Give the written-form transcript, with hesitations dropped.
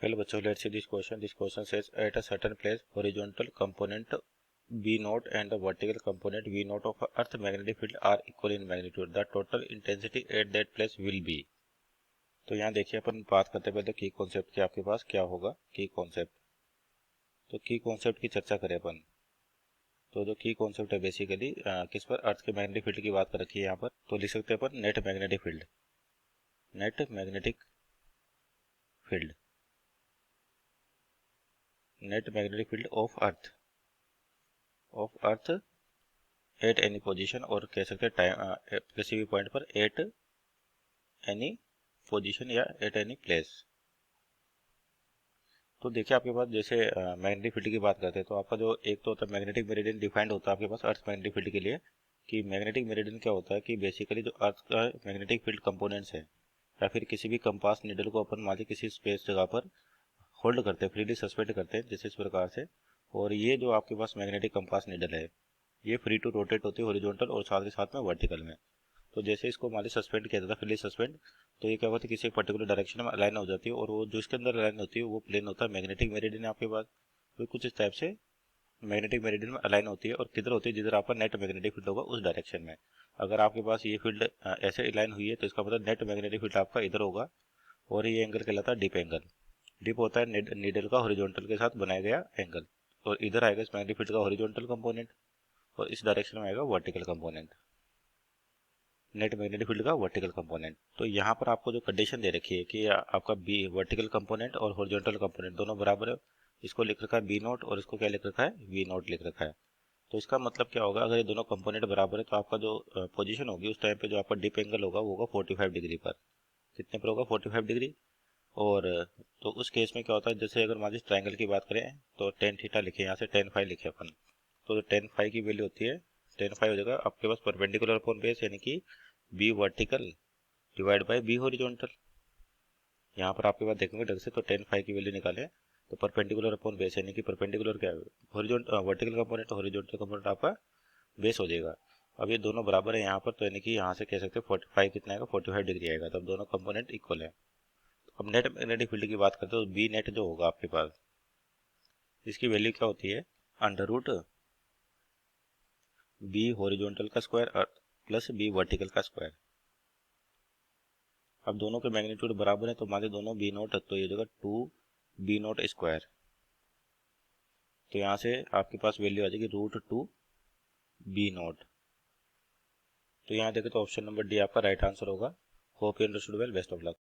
Well, बच्चों, let's see this question. This question says at a certain place, horizontal component B naught and the vertical component V naught of Earth magnetic field are equal in magnitude. The total intensity at that place will be. तो यहाँ देखिए अपन बात करते पहले की concept की आपके पास क्या होगा की कॉन्सेप्ट। तो की कॉन्सेप्ट की चर्चा करें अपन। तो जो की कॉन्सेप्ट है बेसिकली किस पर अर्थ के मैग्नेटिक फील्ड की बात कर रखी है यहाँ पर। तो लिख सकते हैं अपन net magnetic field. Net magnetic field net magnetic field of earth at any position, और कह सकते हैं टाइम किसी भी पॉइंट पर एट एनी पोजीशन या एट एनी प्लेस। तो देखिए आपके पास जैसे मैग्नेटिक फील्ड की बात करते हैं तो आपका जो एक तो होता है मैग्नेटिक मेरिडियन डिफाइंड होता है आपके पास अर्थ मैग्नेटिक फील्ड के लिए। कि मैग्नेटिक मेरिडियन क्या होता है कि बेसिकली जो अर्थ का मैग्नेटिक फील्ड कंपोनेंट्स है या फिर किसी भी कंपास नीडल को अपन मान लीजिए किसी स्पेस जगह पर होल्ड करते हैं, फ्रीली सस्पेंड करते हैं जैसे इस प्रकार से। और ये जो आपके पास मैग्नेटिक कंपास नीडल है ये फ्री टू रोटेट होती है हॉरिजॉन्टल और साथ ही साथ में वर्टिकल में। तो जैसे इसको मान लीजिए सस्पेंड किया जाता है फ्रीली सस्पेंड, तो ये क्या होता है किसी एक पर्टिकुलर डायरेक्शन में अलाइन हो जाती है, और वो जो इसके अंदर अलाइन होती है वो प्लेन होता है मैग्नेटिक मेरिडियन आपके पास। तो कुछ इस टाइप से मैग्नेटिक मेरिडियन में अलाइन होती है, और किधर होती है जिधर आपका नेट मैग्नेटिक फील्ड होगा उस डायरेक्शन में। अगर आपके पास ये फील्ड ऐसे अलाइन हुई है तो इसका मतलब नेट मैग्नेटिक फील्ड आपका इधर होगा, और ये एंगल कहलाता है डिप एंगल। डिप होता है नीडल का हॉरिजॉन्टल के साथ बनाया गया एंगल, और इधर आएगा इस मैग्नेटिक फील्ड का हॉरिजॉन्टल कंपोनेंट, और इस डायरेक्शन में आएगा vertical component, net magnetic field का वर्टिकल कंपोनेंट। तो यहाँ पर आपको जो कंडीशन दे रखी है कि आपका बी वर्टिकल कंपोनेंट और हॉरिजॉन्टल कंपोनेंट दोनों बराबर है, इसको लिख रखा है बी नोट और इसको क्या लिख रखा है वी नोट लिख रखा है। तो इसका मतलब क्या होगा, अगर ये दोनों कंपोनेंट बराबर है तो आपका जो पोजीशन होगी उस टाइम पे जो आपका डिप एंगल होगा वो होगा 45 डिग्री पर। कितने पर होगा 45 डिग्री। और तो उस केस में क्या होता है, जैसे अगर मान लीजिए ट्राइंगल की बात करें तो टेन थीटा लिखे, यहाँ से टेन फाइव लिखे अपन। तो टेन फाइव की वैल्यू होती है टेन फाइव हो जाएगा आपके पास परपेंडिकुलर अपॉन बेस, यानी कि B vertical divide by B horizontal. यहाँ पर आपके पास देखेंगे ढंग से तो टेन फाइव की वैल्यू निकाले तो परपेंडिकुलर अपॉन बेस, यानी कि परपेंडिकुलर क्या है horizontal vertical component, horizontal component आपका बेस हो जाएगा। अब ये दोनों बराबर है यहाँ पर, तो यानी कि यहाँ से कह सकते हैं 45 कितना आएगा 45 डिग्री आएगा, तब दोनों कंपोनेंट इक्वल है। अब नेट मैग्नेटिक फील्ड की बात करते हैं तो बी नेट जो होगा आपके पास इसकी वैल्यू क्या होती है अंडर रूट बी हॉरिजॉन्टल का स्क्वायर प्लस बी वर्टिकल का स्क्वायर। अब दोनों के मैग्नीट्यूड बराबर है तो मान लीजिए दोनों बी नोट, तो ये जगह 2 बी नोट स्क्वायर। तो यहाँ से आपके पास वैल्यू आ जाएगी √2 बी नोट। तो यहाँ देखें तो ऑप्शन नंबर डी आपका राइट आंसर होगा। Hope you understood well, best of luck.